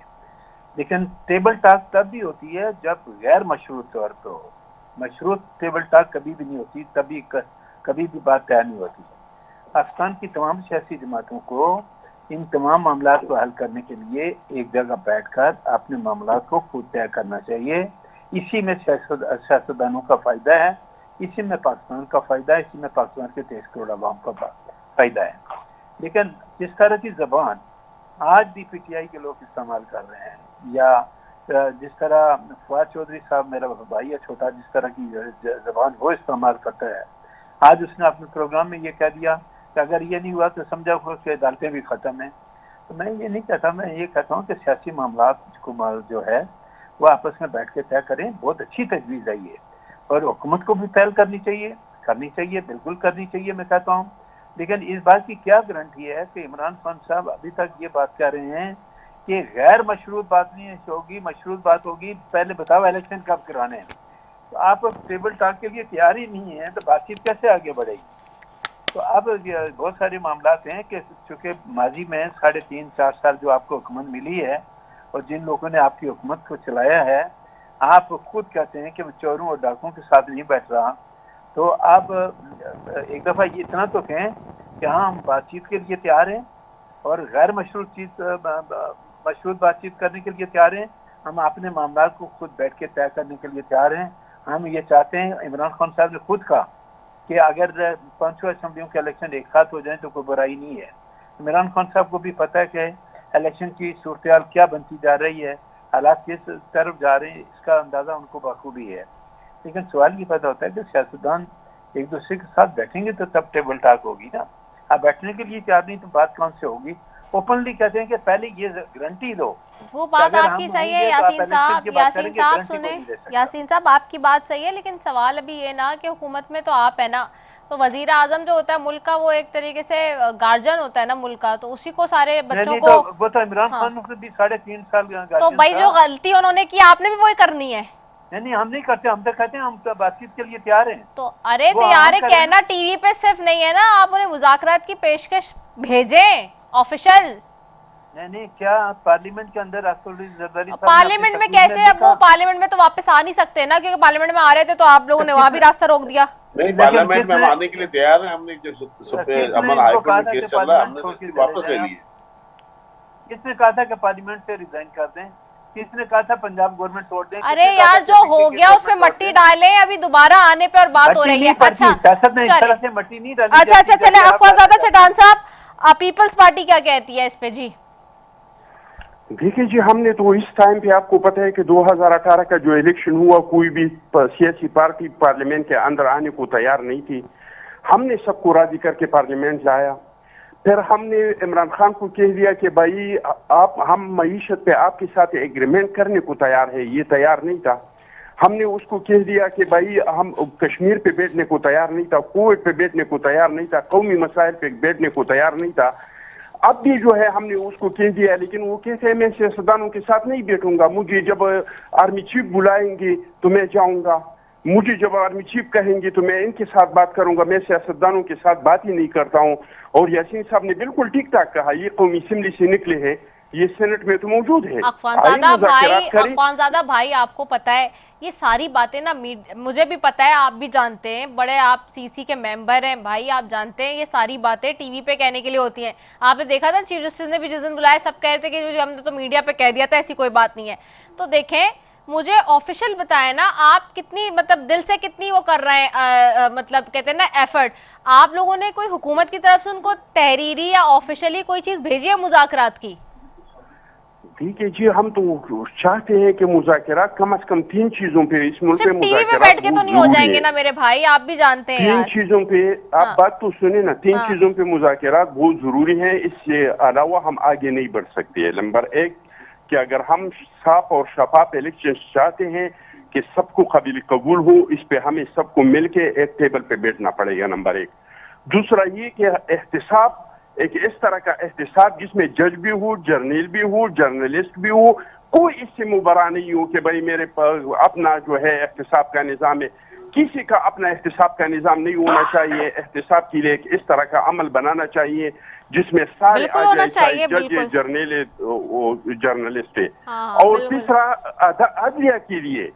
लेकिन टेबल टॉक तब भी होती है जब गैर मशरूत तौर पर हो। मशरूत टेबल टॉक कभी भी नहीं होती, तभी कभी भी बात तय नहीं होती। पाकिस्तान की तमाम सियासी जमातों को इन तमाम मामला को हल करने के लिए एक जगह बैठकर अपने मामला को खुद तय करना चाहिए। इसी में सियासतदानों का फायदा है, इसी में पाकिस्तान का फायदा है, इसी में पाकिस्तान के 23 करोड़ आवाम का फायदा है। लेकिन जिस तरह की जबान आज भी पीटीआई के लोग इस्तेमाल कर रहे हैं, या जिस तरह फवाद चौधरी साहब, मेरा भाई है छोटा, जिस तरह की जबान वो इस्तेमाल करता है, आज उसने अपने प्रोग्राम में ये कह दिया कि अगर ये नहीं हुआ तो समझा कि अदालतें भी ख़त्म हैं। तो मैं ये नहीं कहता, मैं ये कहता हूँ कि सियासी मामला को जो है वो आपस में बैठ के तय करें। बहुत अच्छी तजवीज़ है ये, और हुकूमत को भी पहल करनी चाहिए, बिल्कुल करनी चाहिए मैं कहता हूँ। लेकिन इस बात की क्या गारंटी है कि इमरान खान साहब अभी तक ये बात कह रहे हैं कि गैर मशरूत बात नहीं होगी, मशरूत बात होगी, पहले बताओ इलेक्शन कब कराने हैं। तो आप टेबल टॉक के लिए तैयार ही नहीं है तो बातचीत कैसे आगे बढ़ेगी? तो अब बहुत सारे मामला हैं कि चूँकि माजी में 3.5-4 साल जो आपको हुकूमत मिली है और जिन लोगों ने आपकी हुकूमत को चलाया है, आप खुद कहते हैं कि मैं चोरों और डाकुओं के साथ नहीं बैठ रहा, तो आप एक दफ़ा ये इतना तो कहें कि हाँ हम बातचीत के लिए तैयार हैं और गैर मशरूत बातचीत करने के लिए तैयार हैं। हम अपने मामला को खुद बैठ के तय करने के लिए तैयार हैं। हम ये चाहते हैं, इमरान खान साहब ने खुद कहा कि अगर 5 असेंबलियों के इलेक्शन एक साथ हो जाएं तो कोई बुराई नहीं है। इमरान खान साहब को भी पता है कि इलेक्शन की सूरत क्या बनती जा रही है, हालात किस तरफ जा रहे हैं, इसका अंदाज़ा उनको बखूबी है। लेकिन सवाल ये पैदा होता है कि सियासतदान एक दूसरे के साथ बैठेंगे तो तब टेबल टॉक होगी ना। आप बैठने के लिए तैयार नहीं तो बात कौन से होगी? ओपनली कहते हैं कि पहले ये गारंटी दो। वो बात आपकी सही है यासीन साहब सुने, यासीन साहब आपकी बात सही है, लेकिन सवाल अभी ये ना कि हुकूमत में तो आप है ना, तो वजीर आजम जो होता है मुल्क का, वो एक तरीके से गार्जियन होता है ना मुल्क का, तो उसी को सारे बच्चों को वो तो इमरान खान को भी 3.5 साल तो भाई जो गलती उन्होंने की आपने भी वही करनी है। नहीं हम नहीं करते, हम तो कहते हैं हम तो बातचीत के लिए तैयार हैं। तो अरे तैयार है कहना टीवी पे सिर्फ नहीं है ना, आप उन्हें मुज़ाकरात की पेशकश भेजें ऑफिशियल। नहीं क्या पार्लियामेंट के अंदर पार्लियामेंट में कैसे? अब वो पार्लियामेंट में तो वापस आ नहीं सकते ना, क्योंकि पार्लियामेंट में आ रहे थे तो आप लोगों ने वहाँ भी रास्ता रोक दिया। नहीं, पार्लियामेंट में हम आने के लिए तैयार हैं। हमने अमन हाईकोर्ट में केस चल रहा है, हमने वापस ले लिया। किसने कहा था कि पार्लियामेंट से रिजाइन कर दें? किसने कहा था पंजाब गवर्नमेंट तोड़ दें? अरे यार जो हो गया उस पे मट्टी डालें, अभी दोबारा आने पे और बात हो रही है। अच्छा मट्टी नहीं डाली। अच्छा चले अफवाज़ादा चट्टान साहब, पीपल्स पार्टी क्या कहती है इस पे जी? देखिए जी, हमने तो इस टाइम पे आपको पता है कि 2018 का जो इलेक्शन हुआ, कोई भी सियासी पार्टी पार्लियामेंट के अंदर आने को तैयार नहीं थी। हमने सबको राजी करके पार्लियामेंट लाया। फिर हमने इमरान खान को कह दिया कि भाई हम मईशत पे आपके साथ एग्रीमेंट करने को तैयार है। ये तैयार नहीं था। हमने उसको कह दिया कि भाई हम कश्मीर पे बैठने को तैयार नहीं था, कोविड पे बैठने को तैयार नहीं था, कौमी मसाइल पे बैठने को तैयार नहीं था। अब भी जो है हमने उसको कह दिया, लेकिन वो कहते हैं मैं सियासतदानों के साथ नहीं बैठूंगा। मुझे जब आर्मी चीफ बुलाएंगे तो मैं जाऊंगा, मुझे जब आर्मी चीफ कहेंगे तो मैं इनके साथ बात करूंगा, मैं सियासतदानों के साथ बात ही नहीं करता हूं। और यासीन साहब ने बिल्कुल ठीक ठाक कहा, ये कौमी असेंबली से निकले हैं, ये सेनेट में तो मौजूद है। अखवानज़ादा भाई आपको पता है ये सारी बातें ना, मुझे भी पता है, आप भी जानते हैं, बड़े आप सीसी के मेंबर हैं भाई, आप जानते हैं ये सारी बातें टीवी पे कहने के लिए होती हैं। आपने देखा था चीफ जस्टिस ने भी जिस दिन बुलाया सब कह रहे थे कि हमने तो मीडिया पे कह दिया था, ऐसी कोई बात नहीं है। तो देखें, मुझे ऑफिशियल बताएं ना आप कितनी मतलब दिल से कितनी वो कर रहे हैं, मतलब कहते हैं ना एफर्ट। आप लोगों ने कोई हुकूमत की तरफ से उनको तहरीरी या ऑफिशियली कोई चीज़ भेजी है मुज़ाकरात की? ठीक है जी, हम तो चाहते हैं कि मुज़ाकरात कम से कम 3 चीजों पे इस मुल्क में टीवी पे बैठ के तो नहीं हो जाएंगे ना मेरे भाई, आप भी जानते हैं 3 चीजों पे आप बात तो सुने ना, 3 चीजों पे मुज़ाकरात बहुत जरूरी है। इससे अलावा हम आगे नहीं बढ़ सकते। नंबर 1 कि अगर हम साफ और शफाफ इलेक्शन चाहते हैं कि सबको काबिल कबूल हो, इस पे हमें सबको मिलके एक टेबल पे बैठना पड़ेगा, नंबर 1। दूसरा ये कि एहतिसाब, एक इस तरह का एहतिसाब जिसमें जज भी हो, जर्नल भी हो, जर्नलिस्ट भी हो, कोई इससे मुबरा नहीं हो कि भाई मेरे अपना जो है एहतिसाब का निज़ाम है। किसी का अपना एहतिसाब का निज़ाम नहीं होना चाहिए। एहतिसाब के लिए एक इस तरह का अमल बनाना चाहिए जिसमें सारे जज, जर्नलिस्ट है। और तीसरा, अदलिया के लिए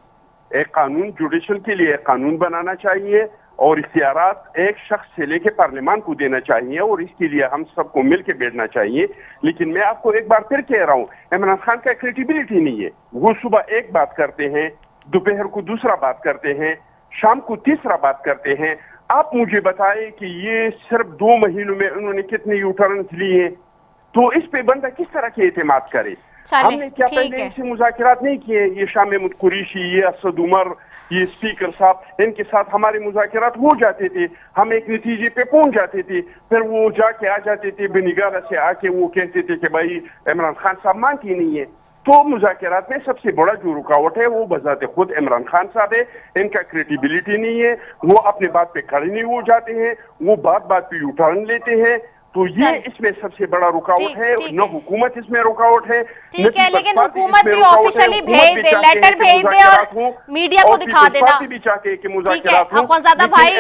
एक कानून, जुडिशल के लिए एक कानून बनाना चाहिए और इख्तियारात एक शख्स से लेके पार्लियामान को देना चाहिए, और इसके लिए हम सबको मिलके बैठना चाहिए। लेकिन मैं आपको एक बार फिर कह रहा हूँ, इमरान खान का क्रेडिबिलिटी नहीं है। वो सुबह एक बात करते हैं, दोपहर को दूसरा बात करते हैं, शाम को तीसरा बात करते हैं। आप मुझे बताएं कि ये सिर्फ 2 महीनों में उन्होंने कितने यूटर्न लिए, तो इस पे बंदा किस तरह के एतमाद करे? हमने क्या पहले इनसे मुज़ाकरात नहीं किए? ये शाम कुरैशी, ये असद उमर, ये स्पीकर साहब, इनके साथ हमारे मुज़ाकरात हो जाते थे, हम एक नतीजे पे पहुंच जाते थे। फिर वो जाके आ जाते थे बेनिगारा से आके, वो कहते थे कि भाई इमरान खान साहब मानती नहीं है। तो मुज़ाकरात में सबसे बड़ा जो रुकावट है वो बजाते खुद इमरान खान साहब है। इनका क्रेडिबिलिटी नहीं है, वो अपने बात पे खड़े नहीं हो जाते हैं, वो बात बात पे यूटर्न लेते हैं। तो ये इसमें सबसे बड़ा रुकावट है। न हुकूमत इसमें रुकावट है, ठीक है, लेकिन हुकूमत भी ऑफिशियली भेज दे, लेटर भेज दे और मीडिया को दिखा देना। भी चाहते हैं कि मुज़ाकरात हो। अखवानज़ादा भाई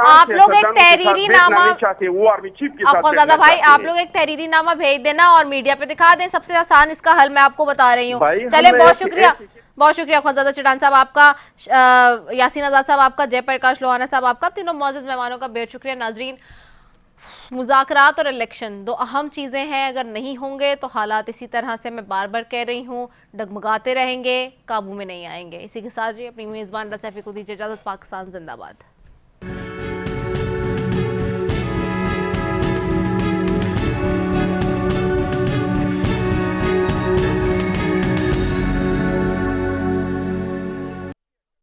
आप लोग एक तहरीरी नामा चाहते, वो आर्मी चीफ के साथ। अखवानज़ादा भाई आप लोग एक तहरीरी नामा भेज देना और मीडिया पे दिखा दें, सबसे आसान इसका हल मैं आपको बता रही हूँ। चले, बहुत शुक्रिया, बहुत शुक्रिया ख्वाजादा चटान साहब आपका, यासीन आज़ाद साहब आपका, जयप्रकाश लोहाना साहब आपका, तीनों मौजूद मेहमानों का बेहद शुक्रिया। नाजरीन, मुज़ाकरात और इलेक्शन दो अहम चीज़ें हैं, अगर नहीं होंगे तो हालात इसी तरह से, मैं बार बार कह रही हूँ, डगमगाते रहेंगे, काबू में नहीं आएंगे। इसी के साथ जी अपनी मेज़बान रसैफी को दीजिए इजाज़त। पाकिस्तान जिंदाबाद।